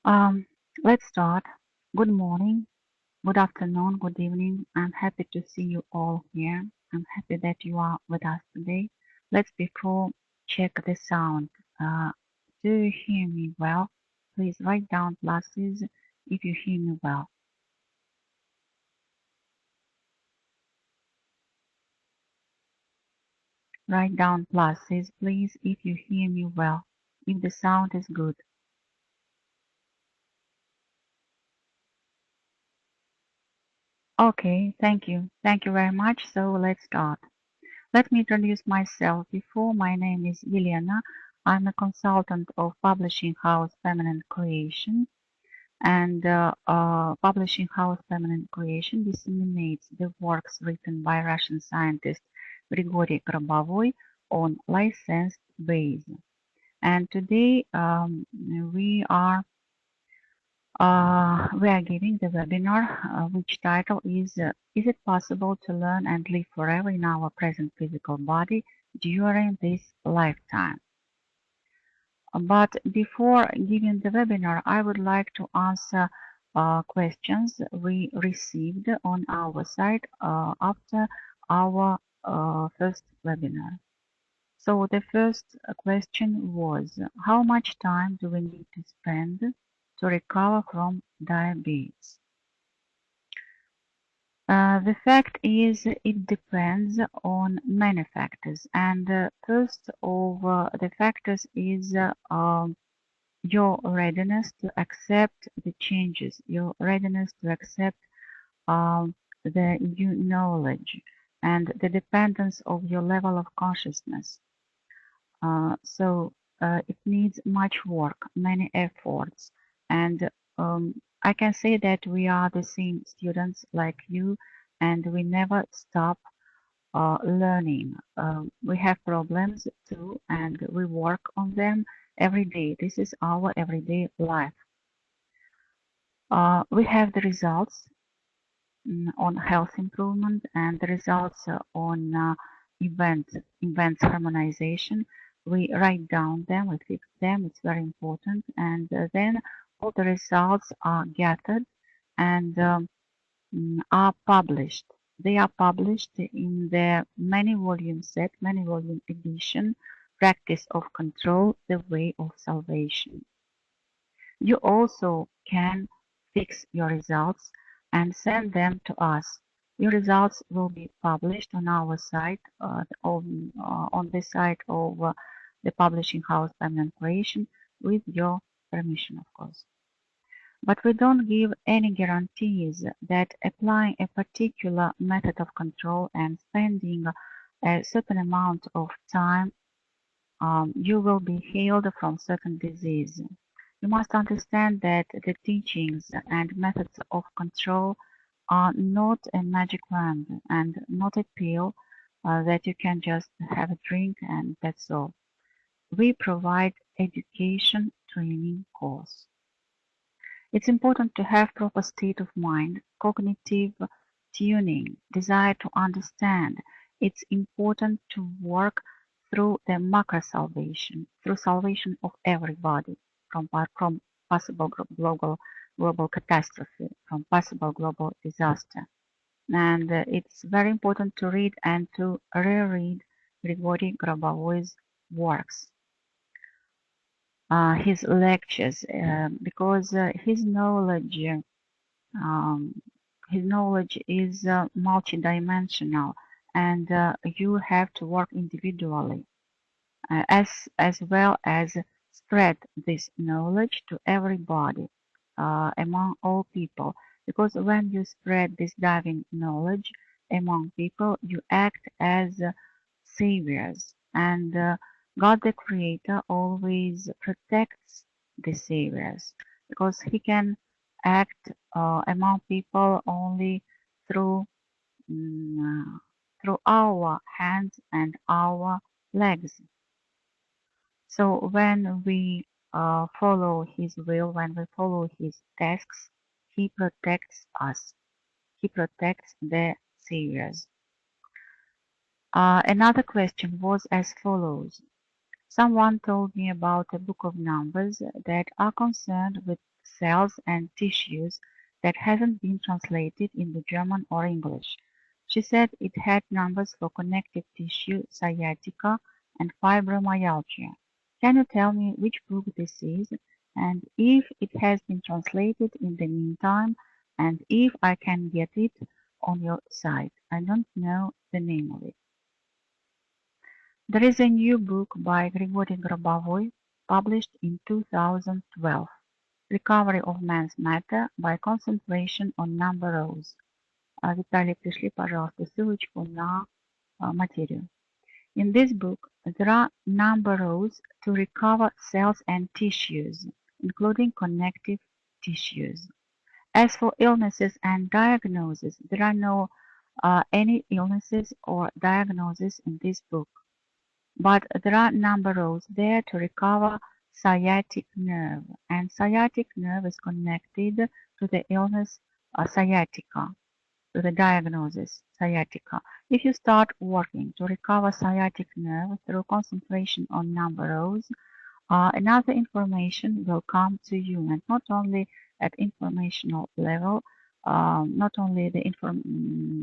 Um, let's start. Good morning, good afternoon, good evening. I'm happy to see you all here. I'm happy that you are with us today. Let's before check the sound. Uh, do you hear me well? Please write down pluses if you hear me well. Write down pluses, please, if you hear me well. If the sound is good. Okay, thank you. Thank you very much. So let's start. Let me introduce myself. Before, my name is Yelena. I'm a consultant of Publishing House Permanent Creation, and Publishing House Permanent Creation disseminates the works written by Russian scientist Grigori Grabovoi on licensed basis. And today we are giving the webinar, which title is it possible to learn and live forever in our present physical body during this lifetime? But before giving the webinar, I would like to answer questions we received on our site after our first webinar. So the first question was, how much time do we need to spend to recover from diabetes? The fact is, it depends on many factors, and first of the factors is your readiness to accept the changes, your readiness to accept the new knowledge, and the dependence of your level of consciousness. It needs much work, many efforts, and I can say that we are the same students like you, and we never stop learning. We have problems too, and we work on them every day. This is our everyday life. We have the results on health improvement and the results on events harmonization. We write down them, we fix them, it's very important, and then all the results are gathered and are published. They are published in the many volume set, many volume edition, Practice of Control, the Way of Salvation. You also can fix your results and send them to us. Your results will be published on our site, on the site of the Publishing House Permanent Creation, with your permission, of course. But we don't give any guarantees that applying a particular method of control and spending a certain amount of time, you will be healed from certain disease. You must understand that the teachings and methods of control are not a magic wand and not a pill that you can just have a drink and that's all. We provide education training course. It's important to have proper state of mind, cognitive tuning, desire to understand. It's important to work through the macro salvation, through salvation of everybody from possible global catastrophe, from possible global disaster. And it's very important to read and to reread Grigori Grabovoi's works. His lectures, because his knowledge is multidimensional, and you have to work individually, as well as spread this knowledge to everybody, among all people. Because when you spread this diving knowledge among people, you act as saviors, and God the Creator always protects the saviors, because He can act among people only through through our hands and our legs. So when we follow His will, when we follow His tasks, He protects us. He protects the saviors. Another question was as follows. Someone told me about a book of numbers that are concerned with cells and tissues that hasn't been translated into German or English. She said it had numbers for connective tissue, sciatica, and fibromyalgia. Can you tell me which book this is, and if it has been translated in the meantime, and if I can get it on your site? I don't know the name of it. There is a new book by Grigori Grabovoi, published in 2012, Recovery of Man's Matter by Concentration on Number Rows. Виталий, пришли, пожалуйста, ссылочку на материю. In this book, there are number rows to recover cells and tissues, including connective tissues. As for illnesses and diagnoses, there are no any illnesses or diagnoses in this book. But there are number rows there to recover sciatic nerve, and sciatic nerve is connected to the illness sciatica, to the diagnosis sciatica. If you start working to recover sciatic nerve through concentration on number rows, another information will come to you, and not only at informational level, not only the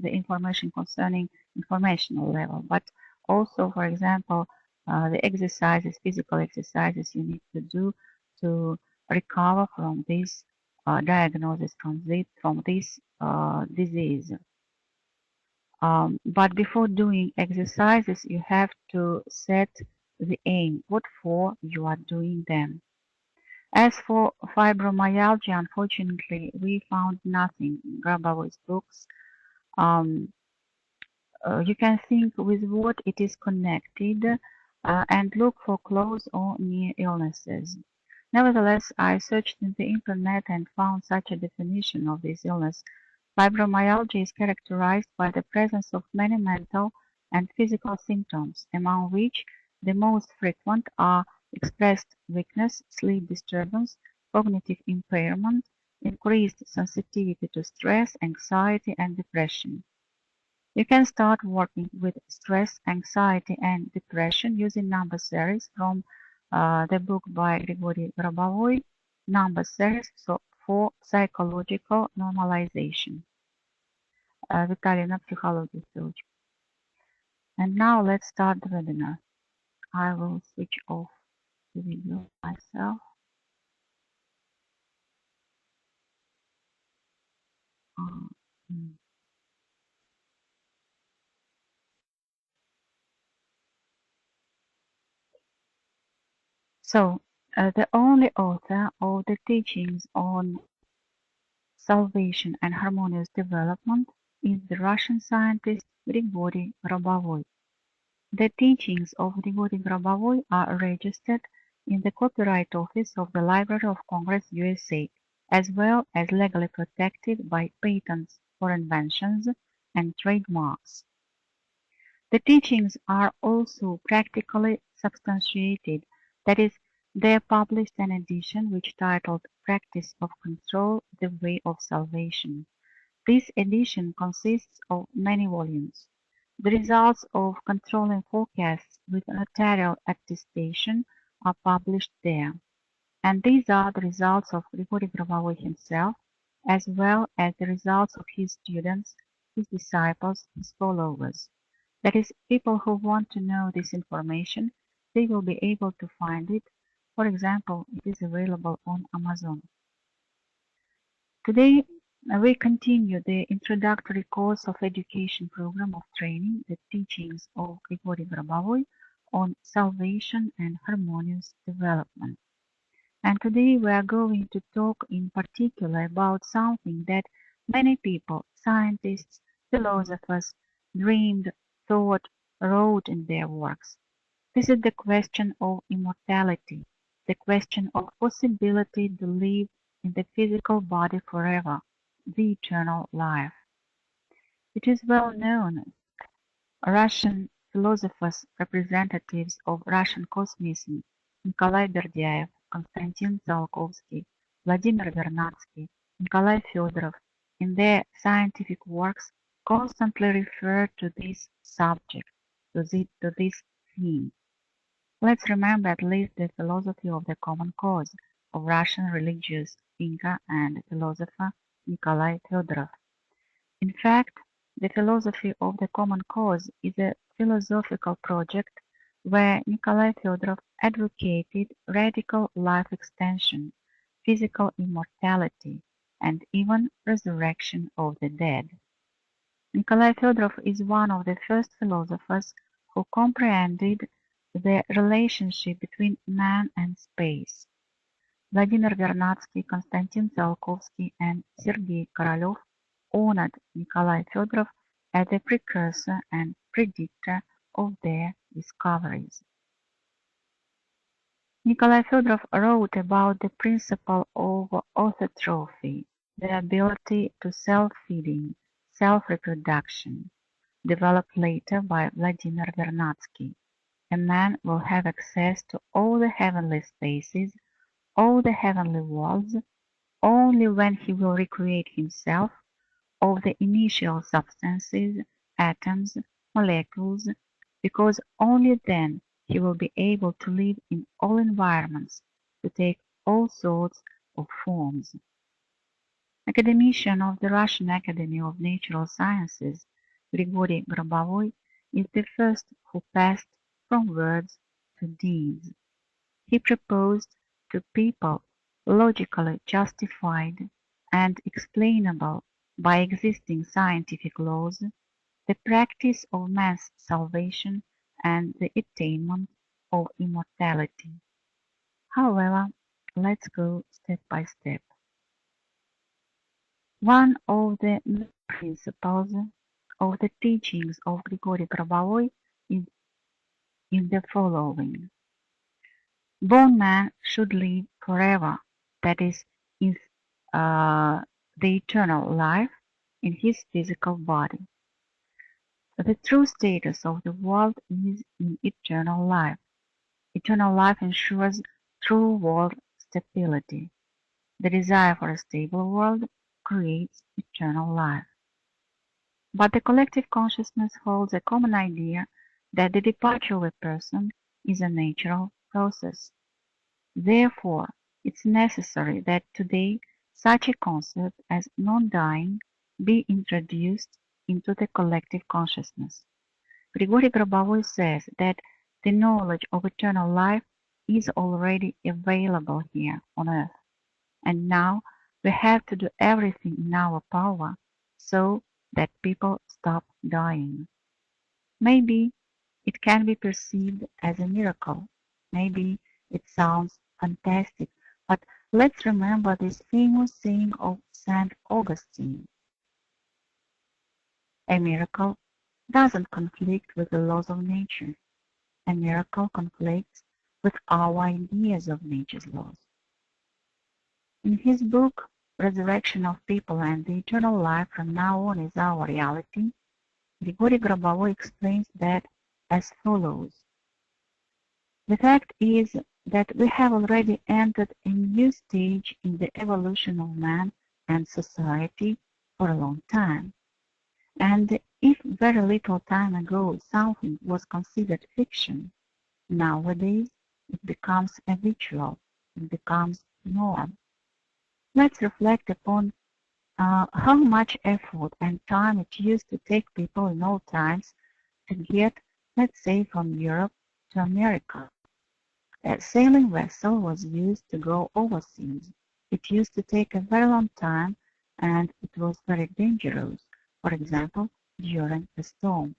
information concerning informational level, but also, for example, the exercises, physical exercises you need to do to recover from this diagnosis, from this disease. But before doing exercises, you have to set the aim, what for you are doing them. As for fibromyalgia, unfortunately, we found nothing in Grabovoi's books. You can think with what it is connected and look for close or near illnesses. Nevertheless, I searched in the internet and found such a definition of this illness. Fibromyalgia is characterized by the presence of many mental and physical symptoms, among which the most frequent are expressed weakness, sleep disturbance, cognitive impairment, increased sensitivity to stress, anxiety, and depression. You can start working with stress, anxiety, and depression using number series from the book by Grigori Grabovoi, Number Series for Psychological Normalization. Виталий, на психологию ссылочку. And now let's start the webinar. I will switch off the video myself. So, the only author of the teachings on salvation and harmonious development is the Russian scientist Grigori Grabovoi. The teachings of Grigori Grabovoi are registered in the Copyright Office of the Library of Congress, USA, as well as legally protected by patents for inventions and trademarks. The teachings are also practically substantiated, that is, they published an edition which titled Practice of Control, the Way of Salvation. This edition consists of many volumes. The results of controlling forecasts with notarial attestation are published there. And these are the results of Grigori Grabovoi himself, as well as the results of his students, his disciples, his followers. That is, people who want to know this information, they will be able to find it. For example, it is available on Amazon. Today, we continue the introductory course of education program of training, the teachings of Grigori Grabovoi on salvation and harmonious development. And today we are going to talk in particular about something that many people, scientists, philosophers, dreamed, thought, wrote in their works. This is the question of immortality, the question of possibility to live in the physical body forever, the eternal life. It is well known. Russian philosophers, representatives of Russian Kosmism, Nikolai Berdyaev, Konstantin Tsiolkovsky, Vladimir Vernadsky, Nikolai Fyodorov, in their scientific works constantly refer to this subject, to this theme. Let's remember at least the philosophy of the common cause, of Russian religious thinker and philosopher Nikolai Fyodorov. In fact, the philosophy of the common cause is a philosophical project where Nikolai Fyodorov advocated radical life extension, physical immortality, and even resurrection of the dead. Nikolai Fyodorov is one of the first philosophers who comprehended the relationship between man and space. Vladimir Vernadsky, Konstantin Tsiolkovsky, and Sergei Korolev honored Nikolai Fyodorov as the precursor and predictor of their discoveries. Nikolai Fyodorov wrote about the principle of autotrophy, the ability to self-feeding, self-reproduction, developed later by Vladimir Vernadsky. A man will have access to all the heavenly spaces, all the heavenly worlds, only when he will recreate himself of the initial substances, atoms, molecules, because only then he will be able to live in all environments, to take all sorts of forms. Academician of the Russian Academy of Natural Sciences, Grigori Grabovoi is the first who passed from words to deeds. He proposed to people logically justified and explainable by existing scientific laws the practice of man's salvation and the attainment of immortality. However, let's go step by step. One of the main principles of the teachings of Grigori Grabovoi is the following. Born man should live forever, that is, in the eternal life in his physical body. The true status of the world is in eternal life. Eternal life ensures true world stability. The desire for a stable world creates eternal life. But the collective consciousness holds a common idea that the departure of a person is a natural process. Therefore, it's necessary that today such a concept as non-dying be introduced into the collective consciousness. Grigori Grabovoi says that the knowledge of eternal life is already available here on earth, and now we have to do everything in our power so that people stop dying. Maybe it can be perceived as a miracle. Maybe it sounds fantastic, but let's remember this famous saying of St. Augustine. A miracle doesn't conflict with the laws of nature. A miracle conflicts with our ideas of nature's laws. In his book, Resurrection of People and the Eternal Life from Now On is Our Reality, Grigori Grabovoi explains that as follows. The fact is that we have already entered a new stage in the evolution of man and society for a long time. And if very little time ago something was considered fiction, nowadays it becomes habitual, it becomes norm. Let's reflect upon how much effort and time it used to take people in old times to get, let's say, from Europe to America. A sailing vessel was used to go overseas. It used to take a very long time and it was very dangerous, for example, during a storm.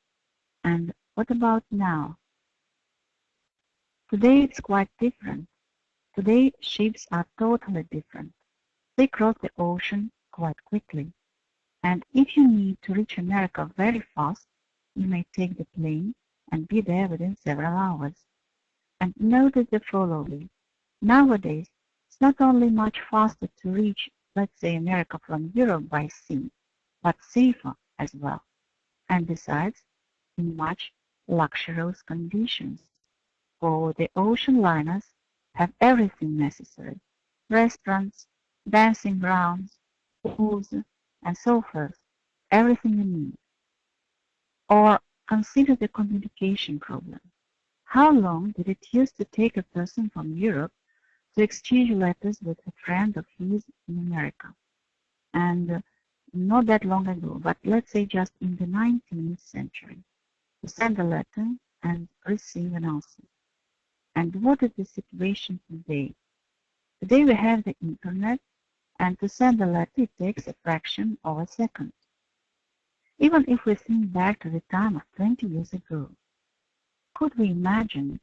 And what about now? Today it's quite different. Today ships are totally different. They cross the ocean quite quickly. And if you need to reach America very fast, you may take the plane and be there within several hours. And notice the following. Nowadays, it's not only much faster to reach, let's say, America from Europe by sea, but safer as well. And besides, in much luxurious conditions. For the ocean liners have everything necessary. Restaurants, dancing grounds, pools, and so forth. Everything you need. Or consider the communication problem. How long did it used to take a person from Europe to exchange letters with a friend of his in America. And not that long ago, but let's say just in the 19th century, to send a letter and receive an answer. And what is the situation today? Today we have the internet, and to send a letter it takes a fraction of a second. Even if we think back to the time of 20 years ago, could we imagine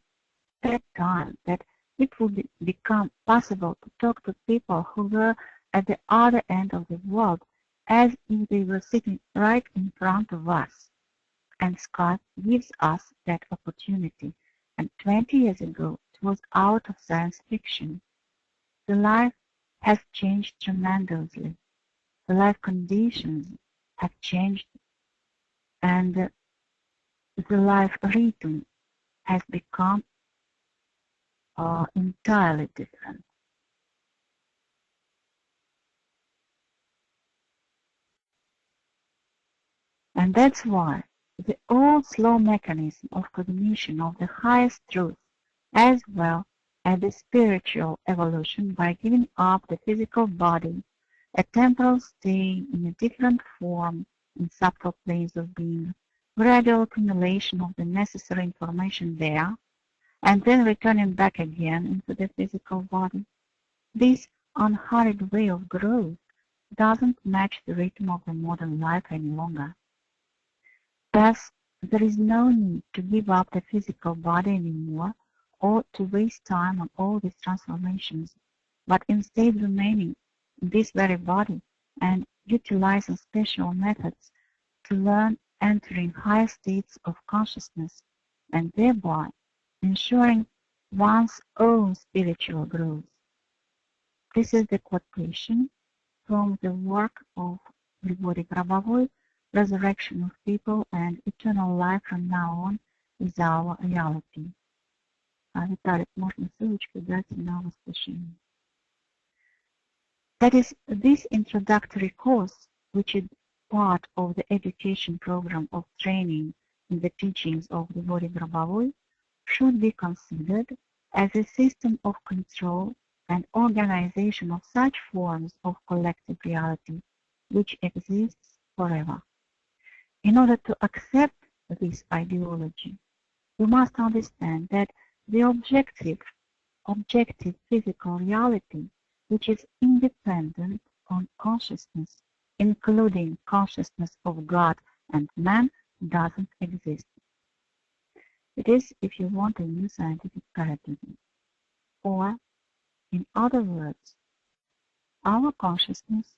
that time that it would become possible to talk to people who were at the other end of the world as if they were sitting right in front of us? And Skype gives us that opportunity. And 20 years ago, it was out of science fiction. The life has changed tremendously. The life conditions have changed, and the life rhythm has become entirely different. And that's why the old slow mechanism of cognition of the highest truth, as well as the spiritual evolution by giving up the physical body, a temporal stay in a different form in subtle planes of being, gradual accumulation of the necessary information there, and then returning back again into the physical body. This unhurried way of growth doesn't match the rhythm of the modern life any longer. Thus, there is no need to give up the physical body anymore or to waste time on all these transformations, but instead remaining in this very body and utilizing special methods to learn entering higher states of consciousness and thereby ensuring one's own spiritual growth. This is the quotation from the work of Grigori Grabovoi, Resurrection of People and Eternal Life from Now On is Our Reality. Виталик, можно ссылочку дать на воскрешение. That is, this introductory course, which is part of the education program of training in the teachings of Grigori Grabovoi, should be considered as a system of control and organization of such forms of collective reality which exists forever. In order to accept this ideology, we must understand that the objective physical reality, which is independent on consciousness, including consciousness of God and man, doesn't exist. It is, if you want, a new scientific paradigm. Or, in other words, our consciousness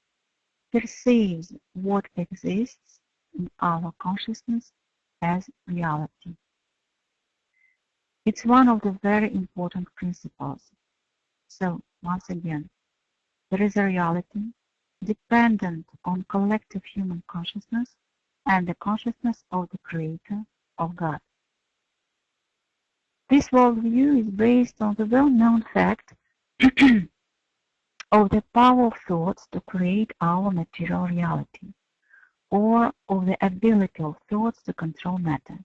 perceives what exists in our consciousness as reality. It's one of the very important principles. So, once again, there is a reality dependent on collective human consciousness and the consciousness of the Creator, of God. This worldview is based on the well-known fact of the power of thoughts to create our material reality, or of the ability of thoughts to control matter.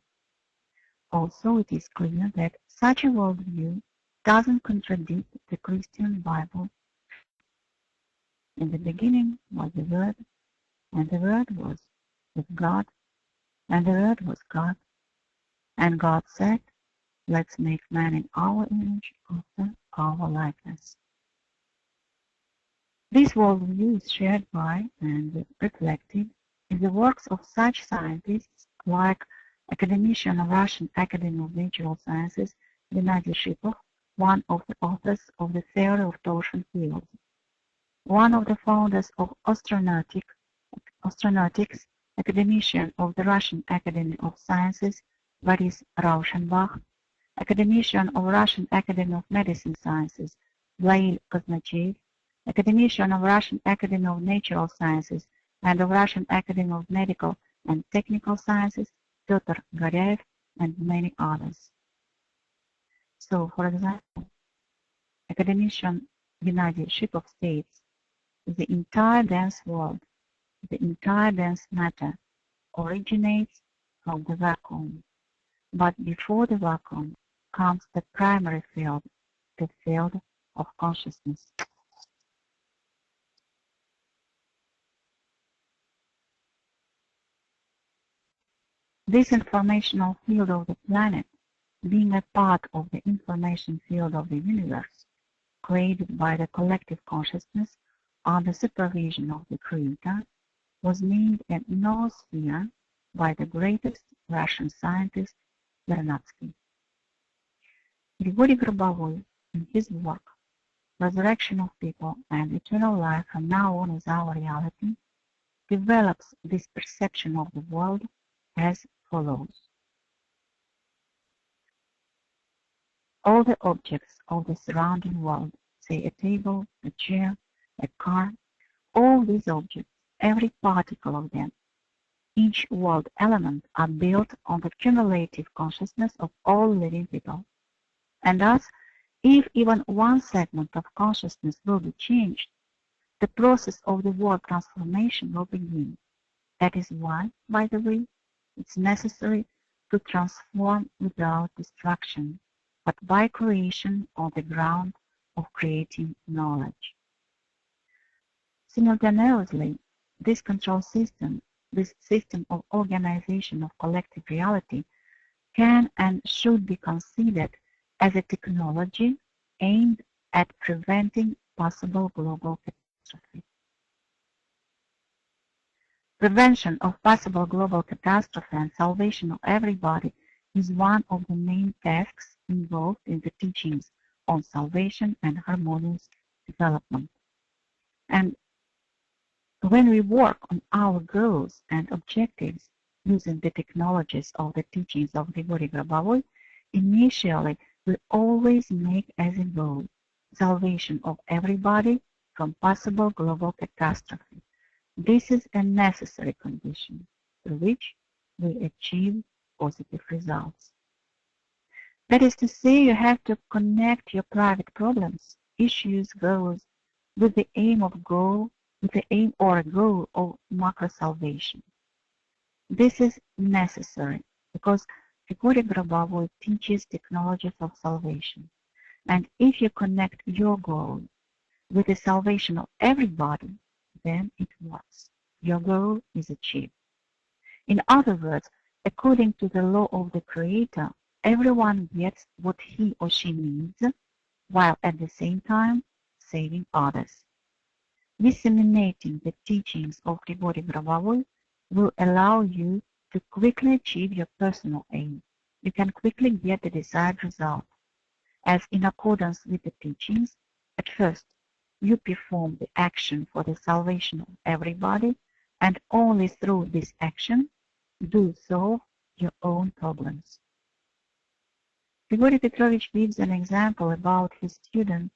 Also, it is clear that such a worldview doesn't contradict the Christian Bible. In the beginning was the Word, and the Word was with God, and the Word was God. And God said, "Let's make man in our image, after our likeness." This worldview is shared by and reflected in the works of such scientists like academician of Russian Academy of Natural Sciences Gennady Shipov, one of the authors of the theory of torsion fields, one of the founders of astronautics, academician of the Russian Academy of Sciences Boris Rauschenbach, academician of Russian Academy of Medicine Sciences Vlail Kosmachev, academician of Russian Academy of Natural Sciences and of Russian Academy of Medical and Technical Sciences Pyotr Goryaev, and many others. So, for example, academician Gennady Shipov states, the entire dense world, the entire dense matter, originates from the vacuum. But before the vacuum comes the primary field, the field of consciousness. This informational field of the planet, being a part of the information field of the universe, created by the collective consciousness under supervision of the Creator, was named a noosphere by the greatest Russian scientist, Vernadsky. Grigori Grabovoi, in his work, Resurrection of People and Eternal Life from Now On is Our Reality, develops this perception of the world as follows. All the objects of the surrounding world, say a table, a chair, a car, all these objects, every particle of them, each world element are built on the cumulative consciousness of all living people. And thus, if even one segment of consciousness will be changed, the process of the world transformation will begin. That is why, by the way, it's necessary to transform without destruction, but by creation on the ground of creating knowledge. Simultaneously, this control system, this system of organization of collective reality, can and should be considered as a technology aimed at preventing possible global catastrophe. Prevention of possible global catastrophe and salvation of everybody is one of the main tasks involved in the teachings on salvation and harmonious development. And when we work on our goals and objectives using the technologies of the teachings of Grigori Grabovoi, initially we always make as a goal salvation of everybody from possible global catastrophe. This is a necessary condition through which we achieve positive results. That is to say, you have to connect your private problems, issues, goals with the aim of goal of macro salvation. This is necessary because Grigori Grabovoi teaches technologies of salvation. And if you connect your goal with the salvation of everybody, then it works. Your goal is achieved. In other words, according to the law of the Creator, everyone gets what he or she needs, while at the same time saving others. Disseminating the teachings of Grigori Grabovoi will allow you to quickly achieve your personal aim. You can quickly get the desired result, as in accordance with the teachings, at first you perform the action for the salvation of everybody, and only through this action do solve your own problems. Grigori Petrovich gives an example about his student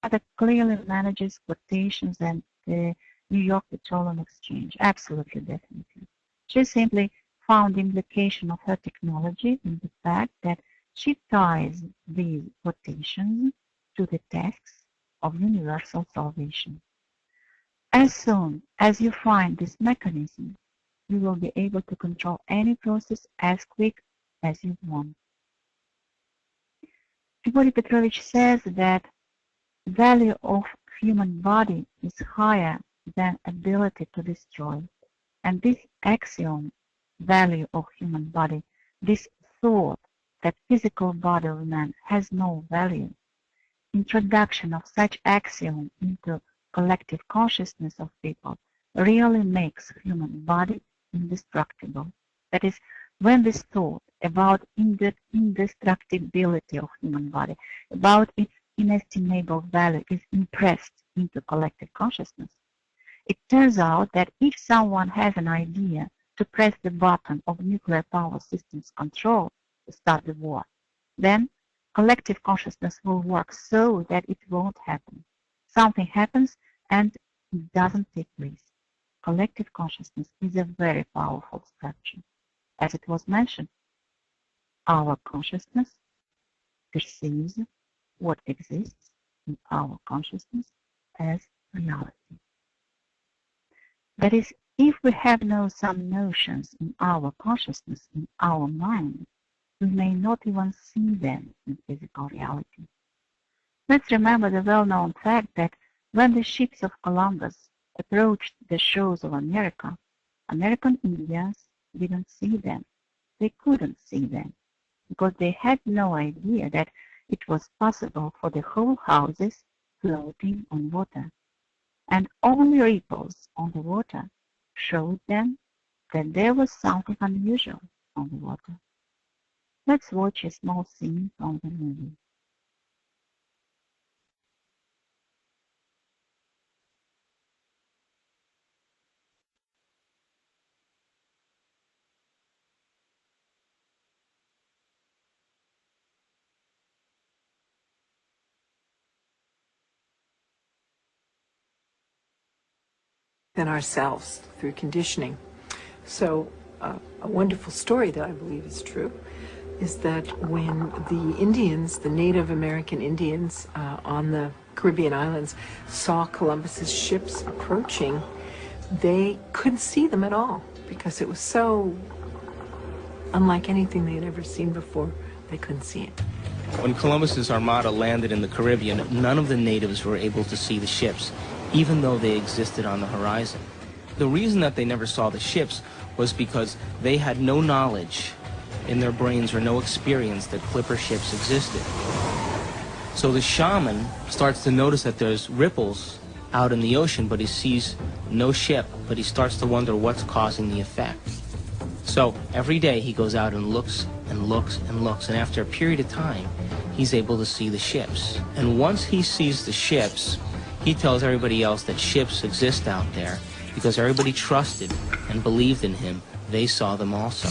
that clearly manages quotations and the New York Petroleum Exchange. Absolutely, definitely. She simply found the implication of her technology in the fact that she ties these quotations to the texts of universal salvation. As soon as you find this mechanism, you will be able to control any process as quick as you want. Grigori Petrovich says that value of human body is higher than ability to destroy. And this axiom, value of human body, this thought that physical body of man has no value, introduction of such axiom into collective consciousness of people really makes human body indestructible. That is, when this thought about indestructibility of human body, about its inestimable value is impressed into collective consciousness, it turns out that if someone has an idea to press the button of nuclear power systems control to start the war, then collective consciousness will work so that it won't happen. Something happens and it doesn't take place. Collective consciousness is a very powerful structure. As it was mentioned, our consciousness perceives what exists in our consciousness as reality. That is, if we have some notions in our consciousness, in our mind, we may not even see them in physical reality. Let's remember the well-known fact that when the ships of Columbus approached the shores of America, American Indians didn't see them. They couldn't see them because they had no idea that it was possible for the whole houses floating on water, and only ripples on the water showed them that there was something unusual on the water. Let's watch a small scene from the movie. Than ourselves through conditioning. So a wonderful story that I believe is true is that when the Indians, the Native American Indians on the Caribbean islands saw Columbus's ships approaching, they couldn't see them at all because it was so unlike anything they had ever seen before. They couldn't see it. When Columbus's armada landed in the Caribbean, none of the natives were able to see the ships, even though they existed on the horizon. The reason that they never saw the ships was because they had no knowledge in their brains or no experience that clipper ships existed. So the shaman starts to notice that there's ripples out in the ocean, but he sees no ship, but he starts to wonder what's causing the effect. So every day he goes out and looks and looks and looks, and after a period of time, he's able to see the ships. And once he sees the ships, he tells everybody else that ships exist out there because everybody trusted and believed in him. They saw them also.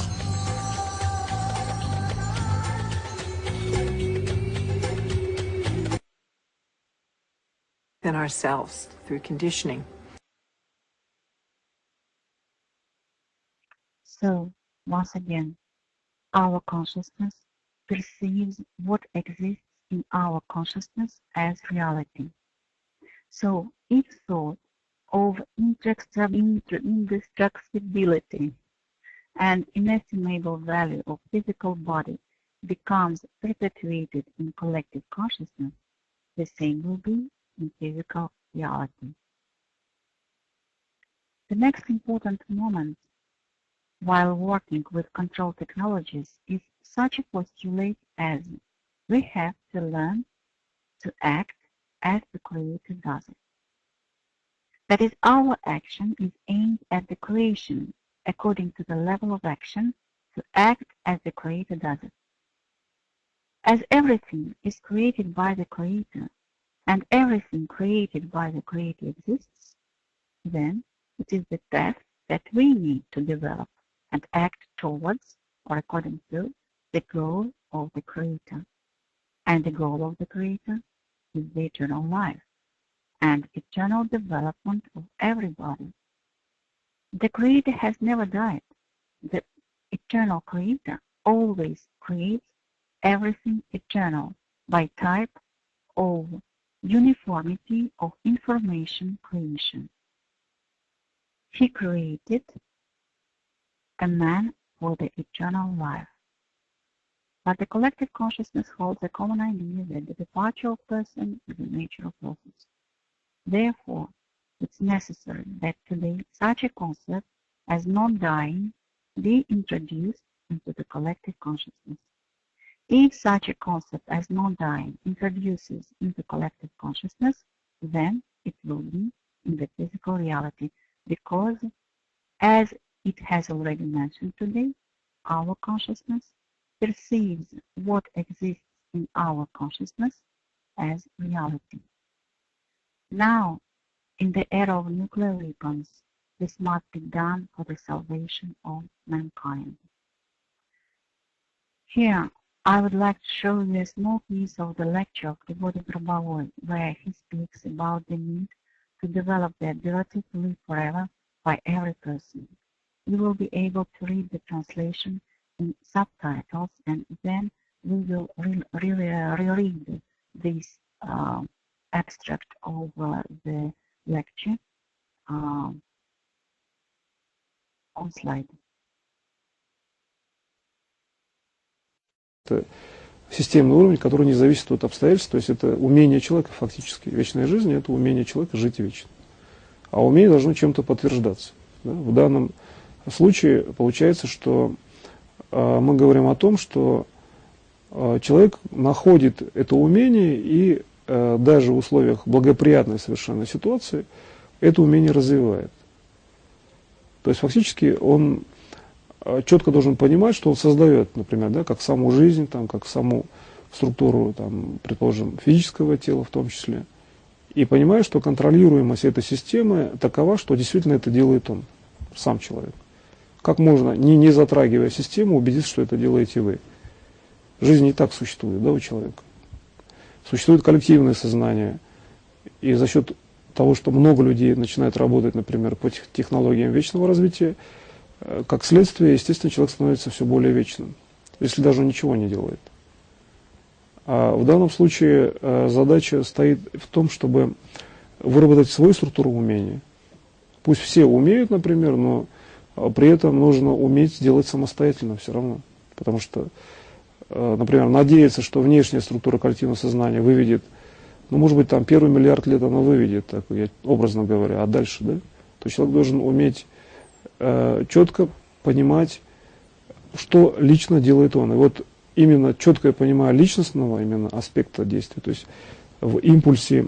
Than ourselves through conditioning. So, once again, our consciousness perceives what exists in our consciousness as reality. So, if thought of indestructibility and inestimable value of physical body becomes perpetuated in collective consciousness, the same will be in physical reality. The next important moment while working with control technologies is such a postulate as we have to learn to act as the Creator does it. That is, our action is aimed at the creation according to the level of action to act as the Creator does it. As everything is created by the Creator and everything created by the Creator exists, then it is the path that we need to develop and act towards or according to the goal of the Creator. And the goal of the Creator is the eternal life and eternal development of everybody. The Creator has never died. The eternal Creator always creates everything eternal by type of uniformity of information creation. He created a man for the eternal life. But the collective consciousness holds a common idea that the departure of person is the nature of process. Therefore, it's necessary that today such a concept as non-dying be introduced into the collective consciousness. If such a concept as non-dying introduces into collective consciousness, then it will be in the physical reality, because, as it has already mentioned today, our consciousness perceives what exists in our consciousness as reality. Now, in the era of nuclear weapons, this must be done for the salvation of mankind. Here, I would like to show you a small piece of the lecture of Grigori Grabovoi, where he speaks about the need to develop the ability to live forever by every person. You will be able to read the translation in subtitles, and then we will reread this abstract of the lecture on slide. системный уровень, который не зависит от обстоятельств, то есть это умение человека фактически. Вечная жизнь – это умение человека жить вечно. А умение должно чем-то подтверждаться. Да? В данном случае получается, что мы говорим о том, что человек находит это умение и даже в условиях благоприятной совершенно ситуации это умение развивает. То есть фактически он четко должен понимать, что он создает, например, да, как саму жизнь, там, как саму структуру, там, предположим, физического тела в том числе. И понимает, что контролируемость этой системы такова, что действительно это делает он, сам человек. Как можно, не затрагивая систему, убедиться, что это делаете вы? Жизнь не так существует, да, у человека. Существует коллективное сознание. И за счет того, что много людей начинают работать, например, по технологиям вечного развития, как следствие, естественно, человек становится все более вечным, если даже он ничего не делает. А в данном случае задача стоит в том, чтобы выработать свою структуру умения. Пусть все умеют, например, но при этом нужно уметь делать самостоятельно все равно. Потому что, например, надеяться, что внешняя структура коллективного сознания выведет, ну, может быть, там первый миллиард лет она выведет, так, образно говоря, а дальше, да? То человек должен уметь четко понимать, что лично делает он. И вот именно четкое понимание личностного именно аспекта действия, то есть в импульсе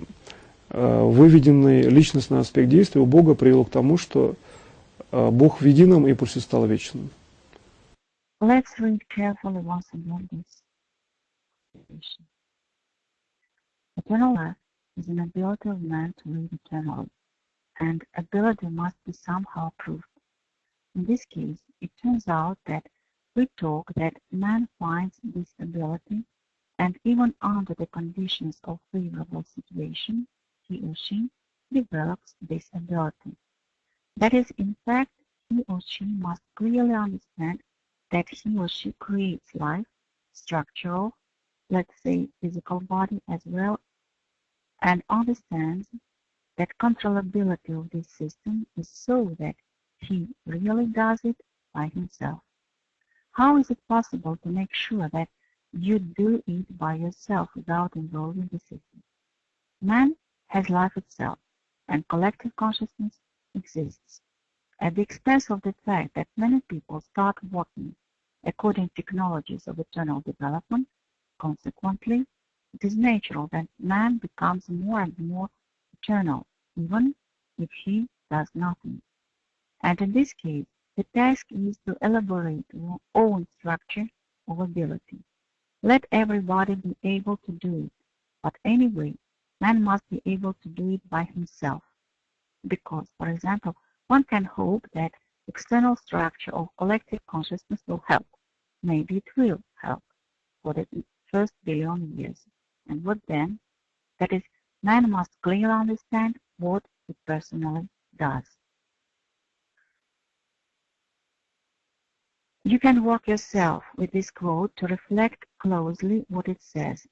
выведенный личностный аспект действия у Бога привел к тому, что Бог в едином импульсе стал вечным. Let's read carefully once again this definition. Eternal life is an ability of man to live eternally, and ability must be somehow proved. In this case, it turns out that we talk that man finds this ability, and even under the conditions of favorable situation, he or she develops this ability. That is, in fact, he or she must clearly understand that he or she creates life, structural, let's say physical body as well, and understands that controllability of this system is so that he really does it by himself. How is it possible to make sure that you do it by yourself without involving the system? Man has life itself, and collective consciousness exists. At the expense of the fact that many people start working according to technologies of eternal development, consequently, it is natural that man becomes more and more eternal, even if he does nothing. And in this case, the task is to elaborate your own structure of ability. Let everybody be able to do it, but anyway, man must be able to do it by himself. Because, for example, one can hope that external structure of collective consciousness will help. Maybe it will help for the first billion years. And what then? That is, man must clearly understand what it personally does. You can work yourself with this quote to reflect closely what it says.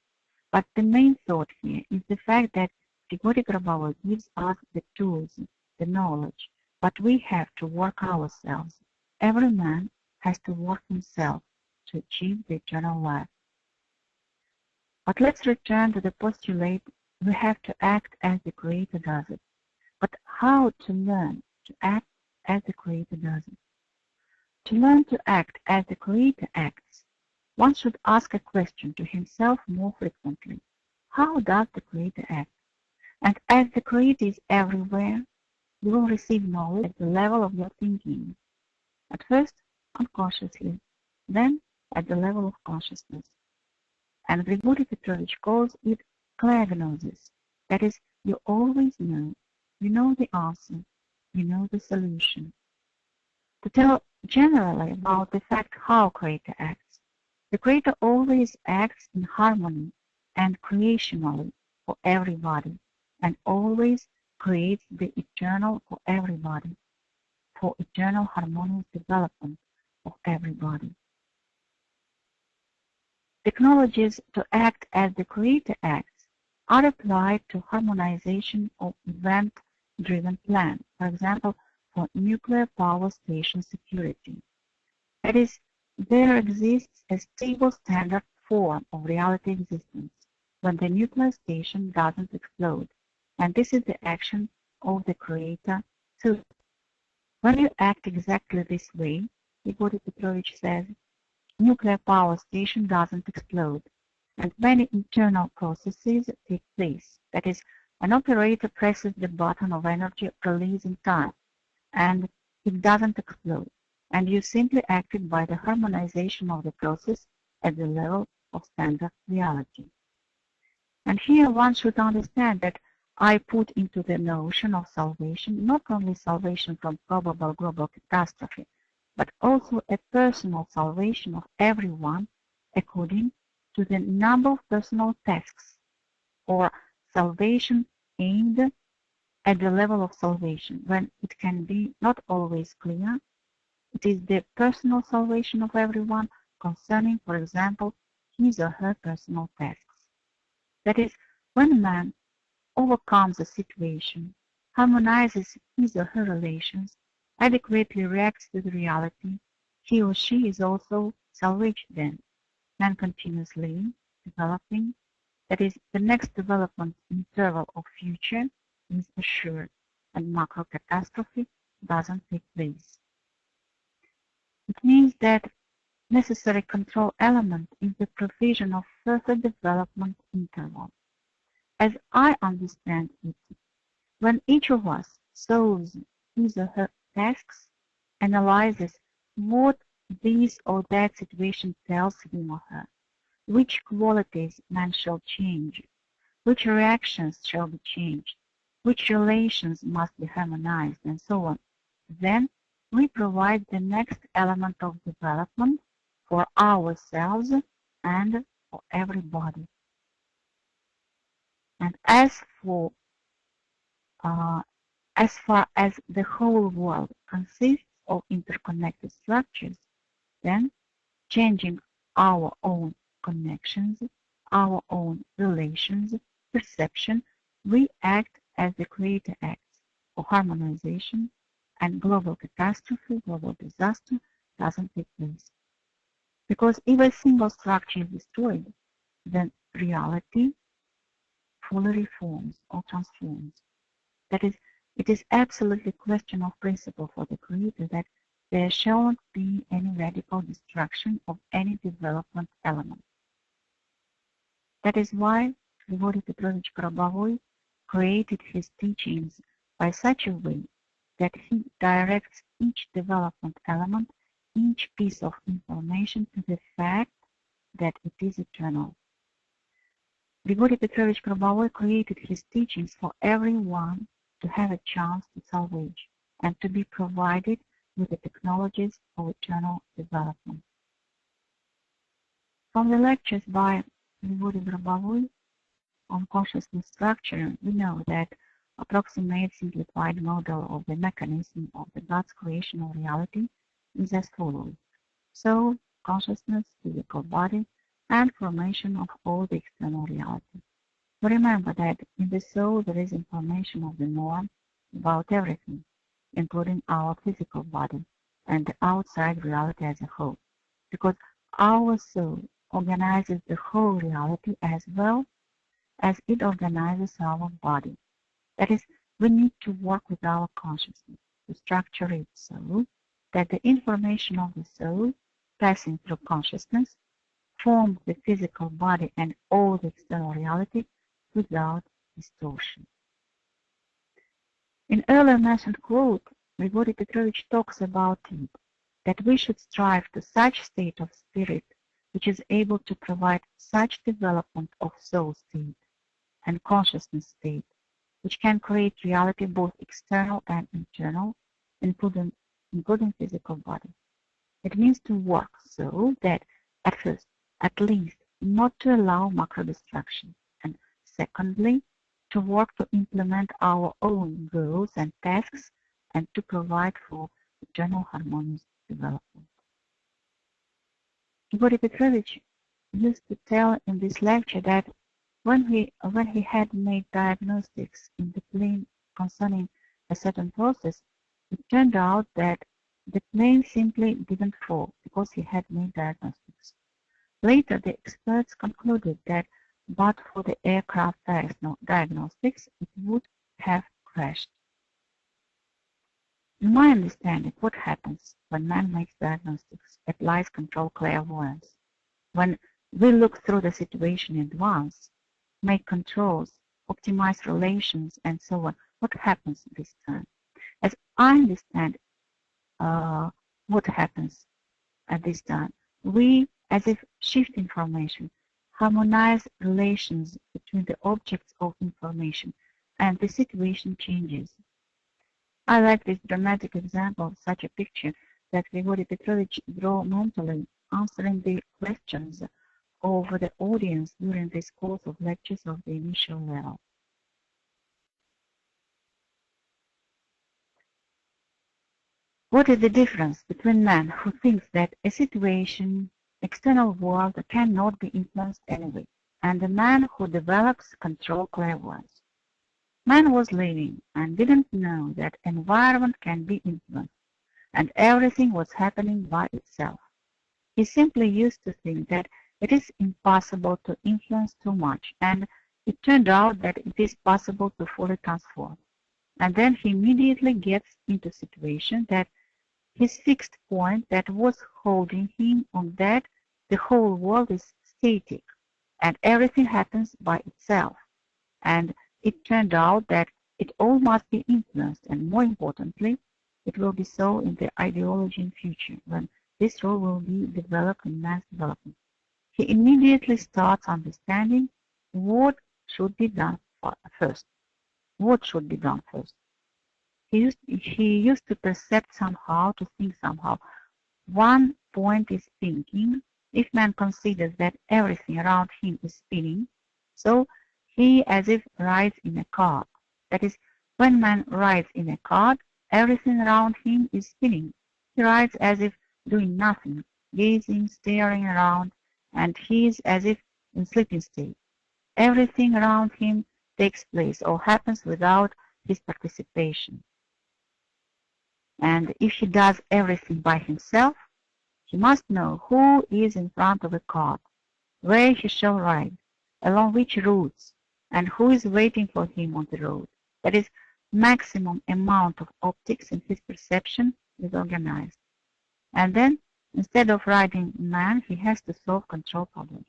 But the main thought here is the fact that Grigori Grabovoi gives us the tools, the knowledge, but we have to work ourselves. Every man has to work himself to achieve the eternal life. But let's return to the postulate we have to act as the Creator does it. But how to learn to act as the Creator does it? To learn to act as the Creator acts, one should ask a question to himself more frequently. How does the Creator act? And as the Creator is everywhere, you will receive knowledge at the level of your thinking. At first, unconsciously, then at the level of consciousness. And Grigori Petrovich calls it clairgnosis. That is, you always know. You know the answer. You know the solution. To tell generally about the fact how Creator acts, the Creator always acts in harmony and creationally for everybody, and always creates the eternal for everybody, for eternal harmonious development of everybody. Technologies to act as the Creator acts are applied to harmonization of event-driven plans, for example, for nuclear power station security. That is, there exists a stable standard form of reality existence when the nuclear station doesn't explode, and this is the action of the creator too. When you act exactly this way, Grigori Petrovich says, nuclear power station doesn't explode, and many internal processes take place. That is, an operator presses the button of energy release in time, and it doesn't explode, and you simply acted by the harmonization of the process at the level of standard reality. And here one should understand that I put into the notion of salvation not only salvation from probable global catastrophe, but also a personal salvation of everyone according to the number of personal tasks, or salvation aimed at the level of salvation, when it can be not always clear. It is the personal salvation of everyone concerning, for example, his or her personal tasks. That is, when man overcomes a situation, harmonizes his or her relations, adequately reacts to the reality, he or she is also salvaged then. Man continues living, developing, that is, the next development interval of future is assured, and macro catastrophe doesn't take place. It means that necessary control element is the provision of further development interval. As I understand it, when each of us solves his or her tasks, analyzes what this or that situation tells him or her, which qualities man shall change, which reactions shall be changed, which relations must be harmonized, and so on, then we provide the next element of development for ourselves and for everybody. And as far as the whole world consists of interconnected structures, then changing our own connections, our own relations, perception, we act as the Creator acts for harmonization, and global catastrophe, global disaster doesn't take place. Because if a single structure is destroyed, then reality fully reforms or transforms. That is, it is absolutely a question of principle for the Creator that there shall not be any radical destruction of any development element. That is why Grigori Petrovich Grabovoi created his teachings by such a way that he directs each development element, each piece of information to the fact that it is eternal. Grigori Petrovich Grabovoi created his teachings for everyone to have a chance to salvage and to be provided with the technologies of eternal development. From the lectures by Grigori Grabovoi on consciousness structure, we know that approximate simplified model of the mechanism of the God's creation of reality is as follows: soul, consciousness, physical body, and formation of all the external reality. Remember that in the soul there is information of the norm about everything, including our physical body and the outside reality as a whole, because our soul organizes the whole reality as well as it organizes our body. That is, we need to work with our consciousness to structure it so that the information of the soul passing through consciousness forms the physical body and all the external reality without distortion. In earlier mentioned quote, Grigori Petrovich talks about it, that we should strive to such state of spirit which is able to provide such development of soul state and consciousness state, which can create reality both external and internal, including physical body. It means to work so that, at first, at least, not to allow macro destruction, and secondly, to work to implement our own goals and tasks and to provide for eternal harmonious development. Grigori Petrovich used to tell in this lecture that when he had made diagnostics in the plane concerning a certain process, it turned out that the plane simply didn't fall because he had made diagnostics. Later, the experts concluded that but for the aircraft diagnostics, it would have crashed. In my understanding, what happens when man makes diagnostics applies control clairvoyance. When we look through the situation in advance, make controls, optimize relations, and so on, what happens this time? As I understand what happens at this time, we, as if shift information, harmonize relations between the objects of information, and the situation changes. I like this dramatic example of such a picture that Grigori Petrovich drew mentally, answering the questions of the audience during this course of lectures of the initial level. What is the difference between man who thinks that a situation, external world cannot be influenced anyway, and the man who develops control clairvoyance? Man was living and didn't know that environment can be influenced, and everything was happening by itself. He simply used to think that it is impossible to influence too much, and it turned out that it is possible to fully transform. And then he immediately gets into a situation that his fixed point that was holding him on that the whole world is static, and everything happens by itself. And it turned out that it all must be influenced, and more importantly, it will be so in the ideology in future, when this role will be developed in man's development. He immediately starts understanding what should be done first. What should be done first? He used to perceive somehow, to think somehow. One point is thinking. If man considers that everything around him is spinning, so he as if rides in a cart. That is, when man rides in a cart, everything around him is spinning. He rides as if doing nothing, gazing, staring around, and he is as if in sleeping state. Everything around him takes place or happens without his participation. And if he does everything by himself, he must know who is in front of the cart, where he shall ride, along which routes, and who is waiting for him on the road. That is, maximum amount of optics in his perception is organized. And then, instead of riding man, he has to solve control problems.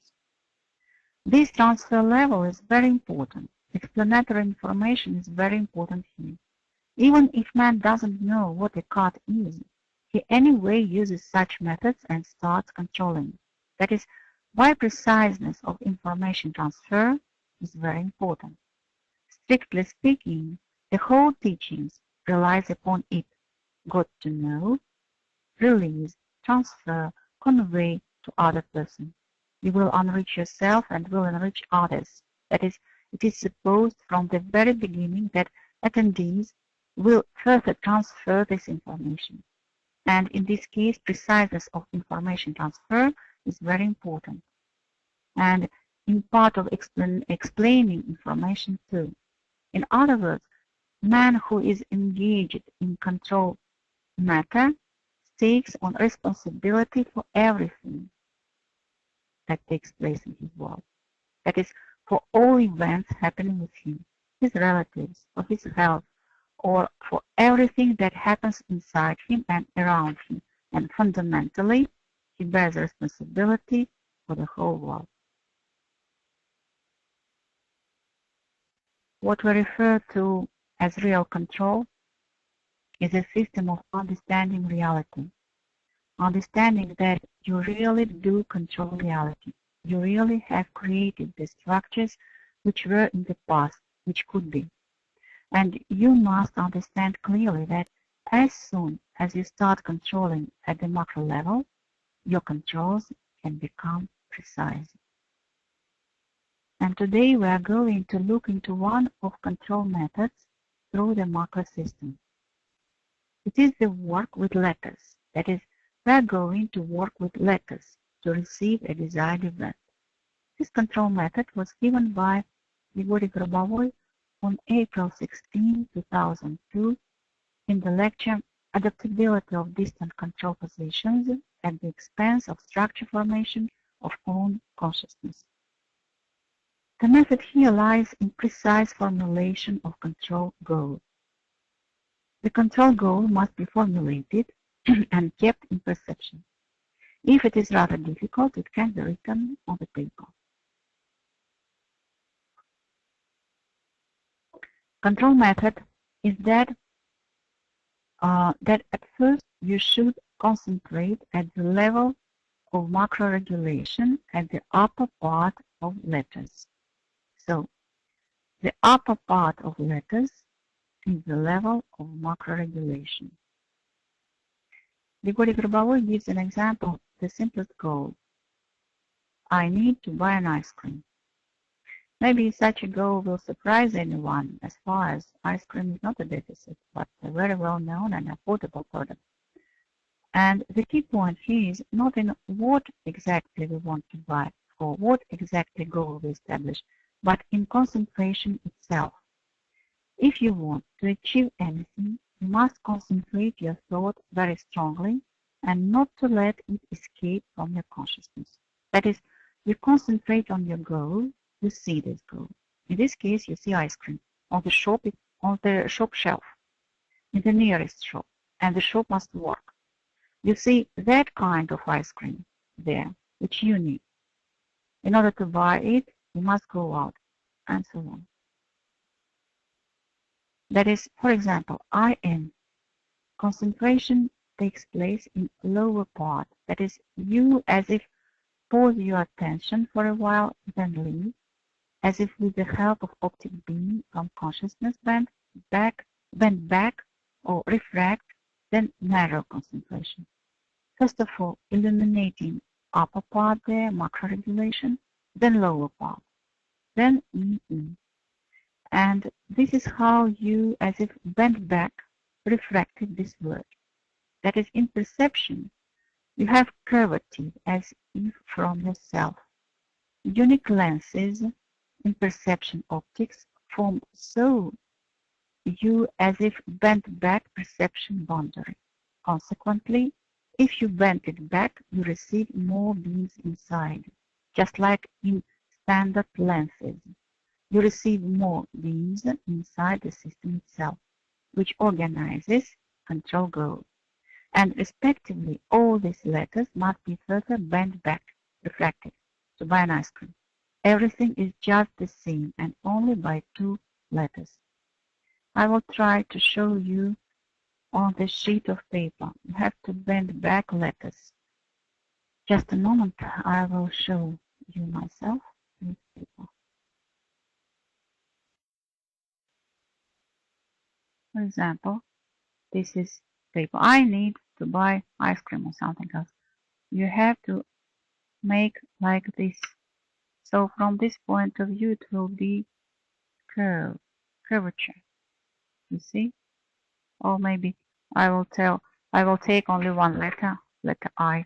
This transfer level is very important. Explanatory information is very important here. Even if man doesn't know what a cart is, he anyway uses such methods and starts controlling. That is, why preciseness of information transfer is very important. Strictly speaking, the whole teachings relies upon it. Got to know, release, transfer, convey to other person. You will enrich yourself and will enrich others. That is, it is supposed from the very beginning that attendees will further transfer this information. And in this case, preciseness of information transfer is very important. And in part of explaining information too. In other words, man who is engaged in control matter takes on responsibility for everything that takes place in his world. That is, for all events happening with him, his relatives, for his health, or for everything that happens inside him and around him. And fundamentally, he bears responsibility for the whole world. What we refer to as real control is a system of understanding reality. Understanding that you really do control reality. You really have created the structures which were in the past, which could be. And you must understand clearly that as soon as you start controlling at the macro level, your controls can become precise. And today we are going to look into one of control methods through the macro system. It is the work with letters. That is, we are going to work with letters to receive a desired event. This control method was given by Grigori Grabovoi on April 16, 2002 in the lecture Adaptability of Distant Control Positions at the Expense of Structure Formation of own consciousness. The method here lies in precise formulation of control goal. The control goal must be formulated and kept in perception. If it is rather difficult, it can be written on the paper. Control method is that at first you should concentrate at the level of macro-regulation at the upper part of letters. So, the upper part of letters is the level of macro-regulation. Grigori Grabovoi gives an example, the simplest goal. I need to buy an ice cream. Maybe such a goal will surprise anyone, as far as ice cream is not a deficit, but a very well-known and affordable product. And the key point here is not in what exactly we want to buy, or what exactly goal we establish, but in concentration itself. If you want to achieve anything, you must concentrate your thought very strongly and not to let it escape from your consciousness. That is, you concentrate on your goal, you see this goal. In this case, you see ice cream on the shop shelf, in the nearest shop, and the shop must work. You see that kind of ice cream there, which you need. In order to buy it, you must go out, and so on. That is, for example, IN. Concentration takes place in lower part. That is, you as if pause your attention for a while, then leave, as if with the help of optic beam from consciousness bend back, or refract, then narrow concentration. First of all, illuminating upper part there, macro-regulation, then lower part, then in. And this is how you, as if bent back, refracted this word. That is, in perception, you have curvature as if from yourself. Unique lenses in perception optics form so you as if bent back perception boundary. Consequently, if you bend it back, you receive more beams inside, just like in standard lenses. You receive more beams inside the system itself, which organizes control goal. And respectively, all these letters must be further bent back, refracted, to buy an ice cream. Everything is just the same and only by 2 letters. I will try to show you on the sheet of paper. You have to bend back letters. Just a moment, I will show you myself with paper. For example, this is paper. I need to buy ice cream or something else. You have to make like this. So from this point of view, it will be curvature. You see? Or maybe I will take only one letter I.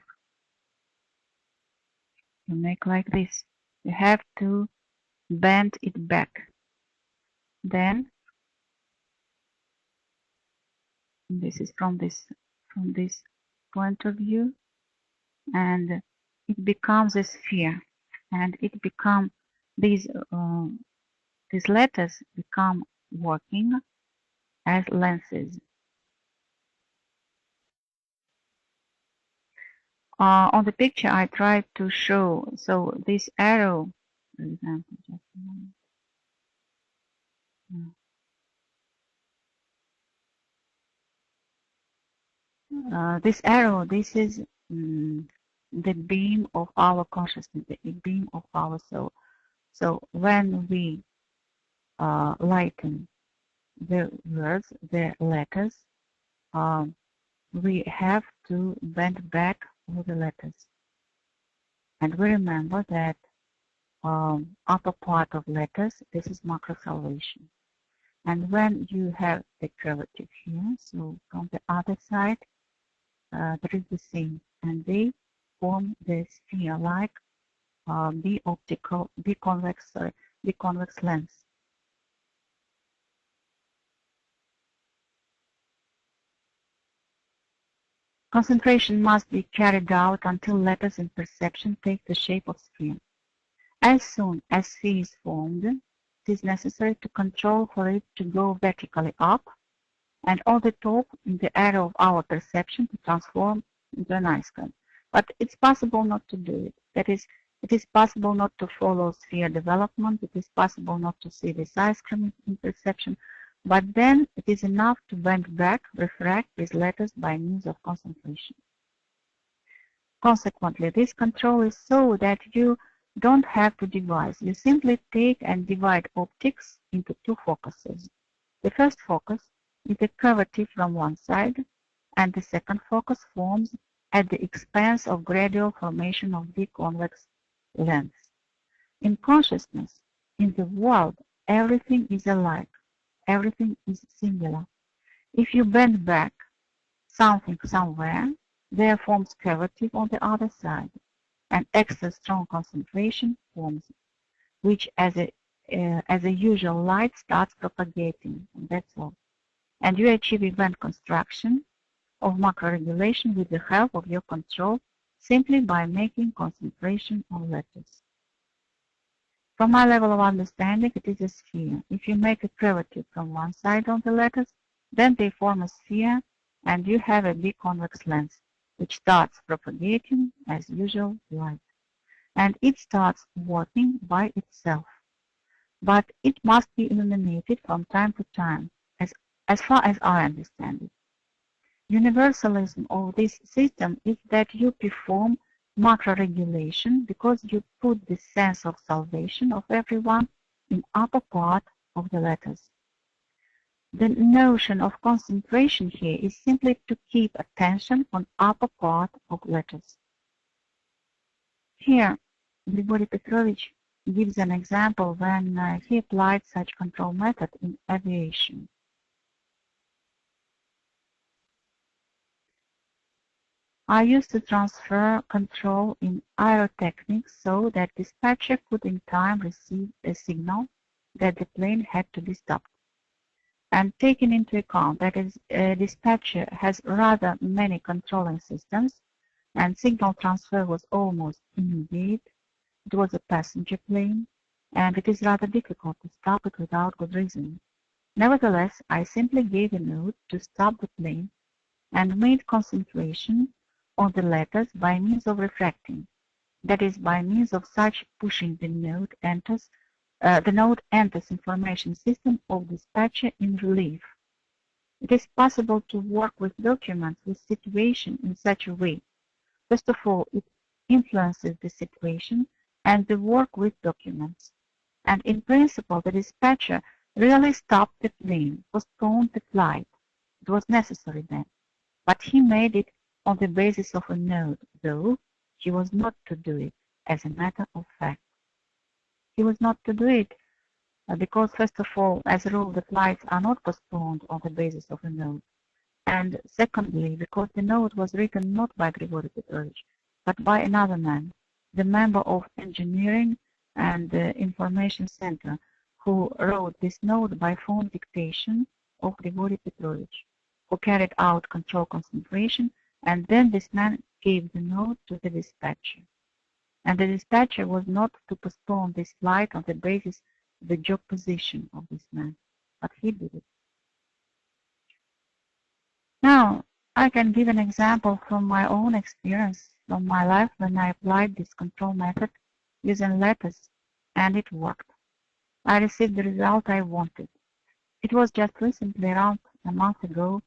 You make like this. You have to bend it back. Then this is from this point of view, and it becomes a sphere, and it becomes these letters become working as lenses. On the picture, I tried to show, so this arrow, for example, just a moment. This arrow, this is the beam of our consciousness, the beam of our soul. So when we lighten the words, the letters, we have to bend back all the letters. And we remember that upper part of letters, this is macro salvation. And when you have the curvature here, so from the other side, there is the same, and they form the sphere like the convex lens. Concentration must be carried out until letters in perception take the shape of sphere. As soon as sphere is formed, it is necessary to control for it to go vertically up, and on the top in the area of our perception to transform into an ice cream. But it's possible not to do it. That is, it is possible not to follow sphere development. It is possible not to see this ice cream in perception. But then it is enough to bend back, refract these letters by means of concentration. Consequently, this control is so that you don't have to devise. You simply take and divide optics into two focuses. The first focus is a cavity from one side, and the second focus forms at the expense of gradual formation of the convex lens. In consciousness, in the world, everything is alike. Everything is singular. If you bend back something somewhere, there forms cavity on the other side, and extra strong concentration forms, which as a usual light starts propagating, and that's all. And you achieve event construction of macro-regulation with the help of your control simply by making concentration on letters. From my level of understanding, it is a sphere. If you make a cavity from one side of the letters, then they form a sphere, and you have a big convex lens, which starts propagating, as usual, light. And it starts working by itself. But it must be illuminated from time to time, as far as I understand it. Universalism of this system is that you perform macro-regulation because you put the sense of salvation of everyone in upper part of the letters. The notion of concentration here is simply to keep attention on upper part of letters. Here, Grigori Petrovich gives an example when he applied such control method in aviation. I used to transfer control in aerotechnics so that dispatcher could in time receive a signal that the plane had to be stopped. And taking into account that a dispatcher has rather many controlling systems and signal transfer was almost immediate, it was a passenger plane, and it is rather difficult to stop it without good reason. Nevertheless, I simply gave a note to stop the plane and made concentration on the letters by means of refracting. That is, by means of such pushing the note enters information system of dispatcher in relief. It is possible to work with documents with situation in such a way. First of all, it influences the situation and the work with documents. And in principle, the dispatcher really stopped the plane, postponed the flight. It was necessary then. But he made it on the basis of a note, though he was not to do it as a matter of fact. He was not to do it because, first of all, as a rule, the flights are not postponed on the basis of a note. And secondly, because the note was written not by Grigori Petrovich, but by another man, the member of engineering and the information center, who wrote this note by phone dictation of Grigori Petrovich, who carried out control concentration, and then this man gave the note to the dispatcher. And the dispatcher was not to postpone this flight on the basis of the job position of this man, but he did it. Now, I can give an example from my own experience from my life when I applied this control method using letters, and it worked. I received the result I wanted. It was just recently, around a month ago.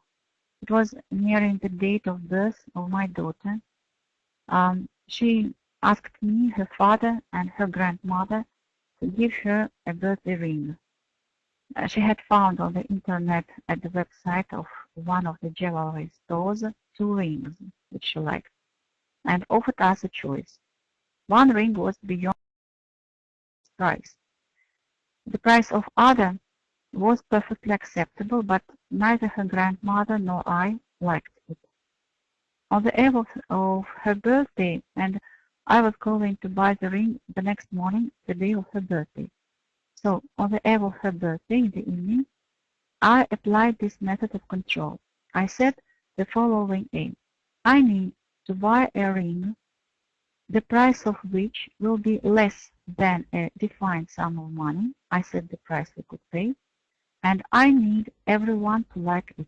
It was nearing the date of birth of my daughter. She asked me, her father, and her grandmother to give her a birthday ring. She had found on the internet at the website of one of the jewelry stores 2 rings which she liked, and offered us a choice. One ring was beyond price. The price of other was perfectly acceptable, but neither her grandmother nor I liked it. On the eve of her birthday, and I was going to buy the ring the next morning, the day of her birthday. So, on the eve of her birthday, in the evening, I applied this method of control. I set the following aim. I need to buy a ring, the price of which will be less than a defined sum of money. I said the price we could pay, and I need everyone to like it.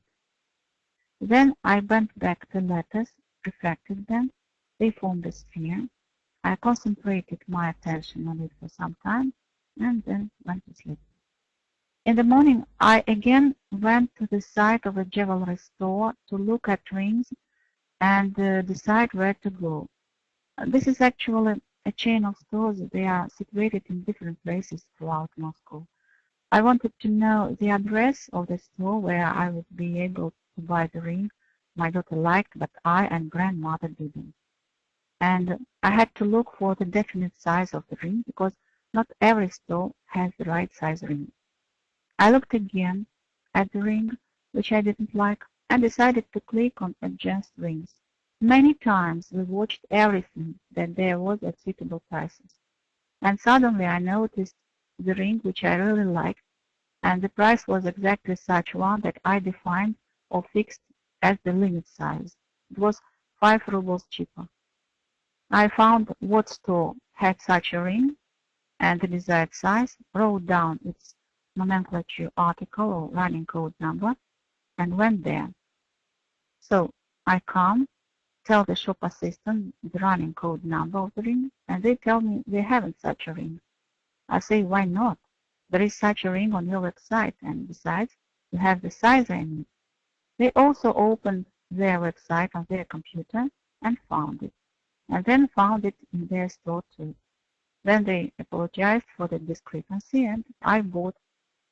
Then I bent back the letters, refracted them, they formed a sphere. I concentrated my attention on it for some time, and then went to sleep. In the morning, I again went to the site of a jewelry store to look at rings and decide where to go. This is actually a chain of stores. They are situated in different places throughout Moscow. I wanted to know the address of the store where I would be able to buy the ring my daughter liked, but I and grandmother didn't. And I had to look for the definite size of the ring because not every store has the right size ring. I looked again at the ring, which I didn't like, and decided to click on adjust rings. Many times we watched everything that there was at suitable prices. And suddenly I noticed the ring which I really liked, and the price was exactly such one that I defined or fixed as the limit size. It was 5 rubles cheaper. I found what store had such a ring and the desired size, wrote down its nomenclature article or running code number, and went there. So I come, tell the shop assistant the running code number of the ring, and they tell me they haven't such a ring. I say, why not? There is such a ring on your website, and besides, you have the size I need. They also opened their website on their computer and found it, and then found it in their store too. Then they apologized for the discrepancy, and I bought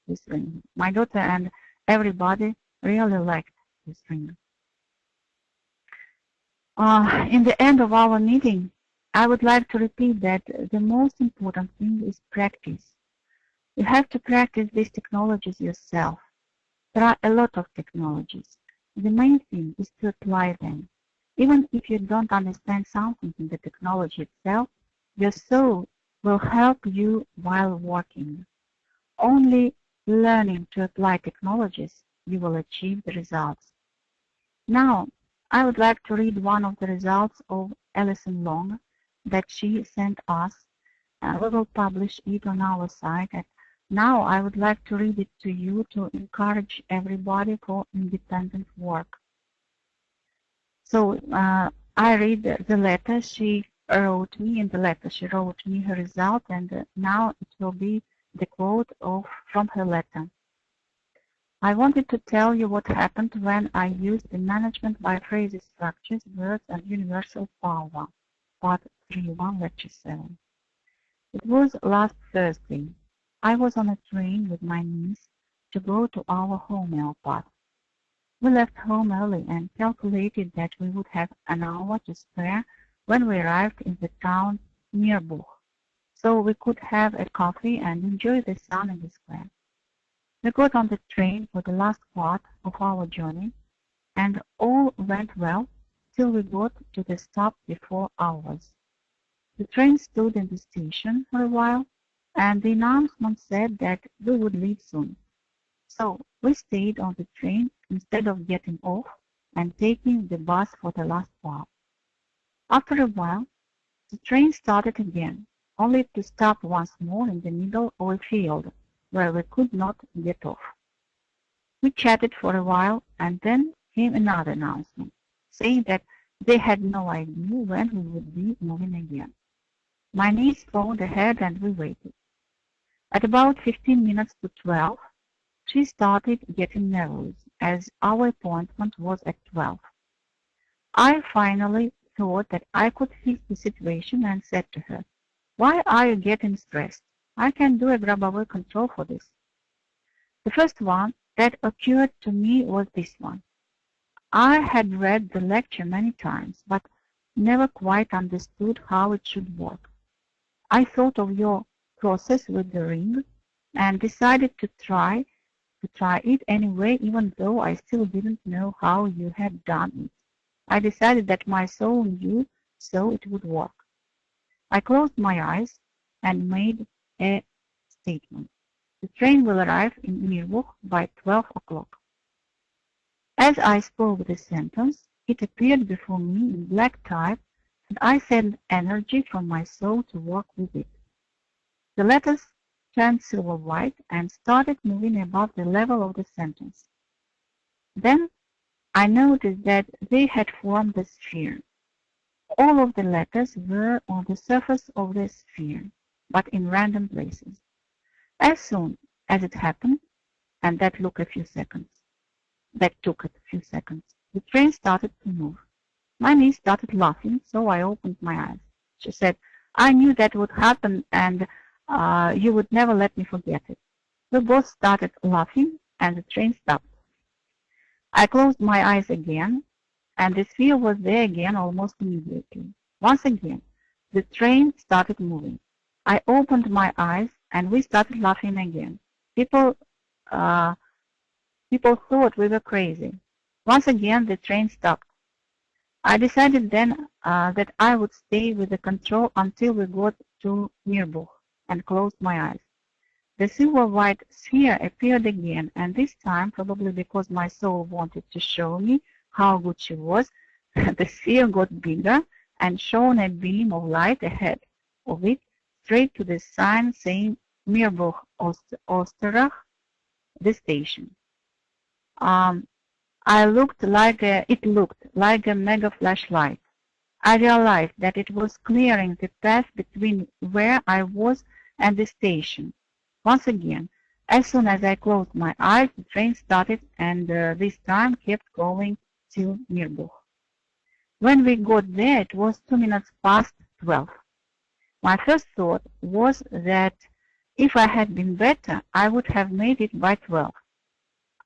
this ring. My daughter and everybody really liked this ring. In the end of our meeting, I would like to repeat that the most important thing is practice. You have to practice these technologies yourself. There are a lot of technologies. The main thing is to apply them. Even if you don't understand something in the technology itself, your soul will help you while working. Only learning to apply technologies, you will achieve the results. Now, I would like to read one of the results of Alison Long that she sent us. We will publish it on our site. And now I would like to read it to you to encourage everybody for independent work. So I read the letter she wrote me. In the letter she wrote me her result, and now it will be the quote from her letter. I wanted to tell you what happened when I used the management by phrases, structures, words, and universal power, part 3.1, lecture 7. It was last Thursday. I was on a train with my niece to go to our homeopath. We left home early and calculated that we would have an hour to spare when we arrived in the town near Buch, so we could have a coffee and enjoy the sun in the square. We got on the train for the last part of our journey, and all went well till we got to the stop before ours. The train stood in the station for a while, and the announcement said that we would leave soon. So we stayed on the train instead of getting off and taking the bus for the last part. After a while, the train started again, only to stop once more in the middle of a field where we could not get off. We chatted for a while, and then came another announcement, saying that they had no idea when we would be moving again. My niece phoned ahead and we waited. At about 15 minutes to 12, she started getting nervous, as our appointment was at 12. I finally thought that I could fix the situation and said to her, "Why are you getting stressed? I can do a Grabovoi control for this." The first one that occurred to me was this one. I had read the lecture many times, but never quite understood how it should work. I thought of your process with the ring and decided to try it anyway, even though I still didn't know how you had done it. I decided that my soul knew, so it would work. I closed my eyes and made a statement. The train will arrive in Mirbuch by 12 o'clock. As I spoke this sentence, it appeared before me in black type, and I sent energy from my soul to work with it. The letters turned silver white and started moving above the level of the sentence. Then I noticed that they had formed a sphere. All of the letters were on the surface of the sphere, but in random places. As soon as it happened, and that took a few seconds, the train started to move. My niece started laughing, so I opened my eyes. She said, "I knew that would happen, and you would never let me forget it." We both started laughing, and the train stopped. I closed my eyes again, and the sphere was there again almost immediately. Once again, the train started moving. I opened my eyes, and we started laughing again. People thought we were crazy. Once again, the train stopped. I decided then that I would stay with the control until we got to Mirbuch, and closed my eyes. The silver-white sphere appeared again, and this time, probably because my soul wanted to show me how good she was, the sphere got bigger and shone a beam of light ahead of it, straight to the sign saying Mirbuch Osterach, the station. It looked like a mega flashlight. I realized that it was clearing the path between where I was and the station. Once again, as soon as I closed my eyes, the train started, and this time kept going till Mirbuch. When we got there, it was 2 minutes past 12. My first thought was that if I had been better, I would have made it by 12.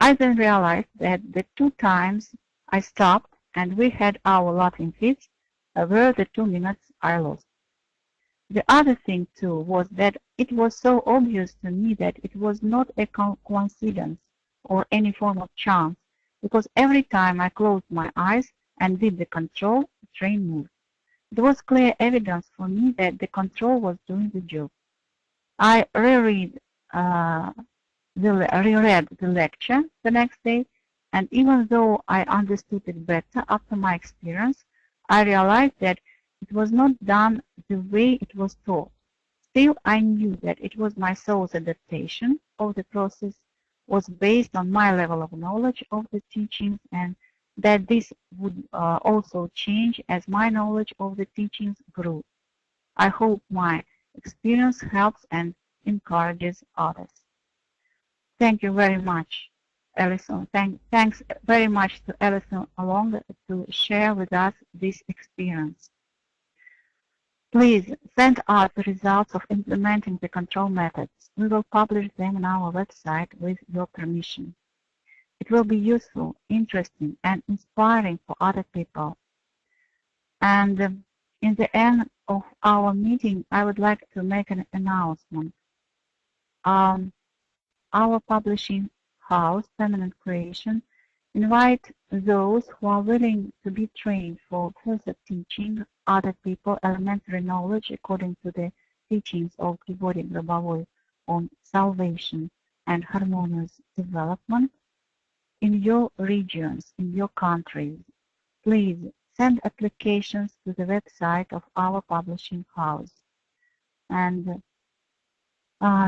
I then realized that the 2 times I stopped and we had our laughing fits were the 2 minutes I lost. The other thing, too, was that it was so obvious to me that it was not a coincidence or any form of chance, because every time I closed my eyes and did the control, the train moved. It was clear evidence for me that the control was doing the job. I reread the lecture the next day, and even though I understood it better after my experience, I realized that it was not done the way it was taught. Still, I knew that it was my soul's adaptation of the process was based on my level of knowledge of the teachings, and that this would also change as my knowledge of the teachings grew. I hope my experience helps and encourages others. Thank you very much, Alison. Thanks very much to Alison Along to share with us this experience. Please send us the results of implementing the control methods. We will publish them on our website with your permission. It will be useful, interesting, and inspiring for other people. And in the end of our meeting, I would like to make an announcement. Our publishing house, Permanent Creation, invite those who are willing to be trained for further teaching other people elementary knowledge according to the teachings of Grigori Grabovoi on salvation and harmonious development in your regions, in your countries. Please send applications to the website of our publishing house. And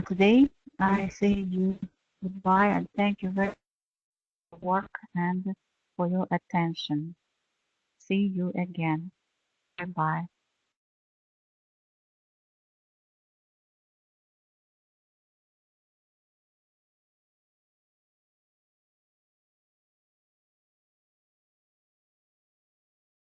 today I say you goodbye and thank you very much for your work and for your attention. See you again. Bye-bye.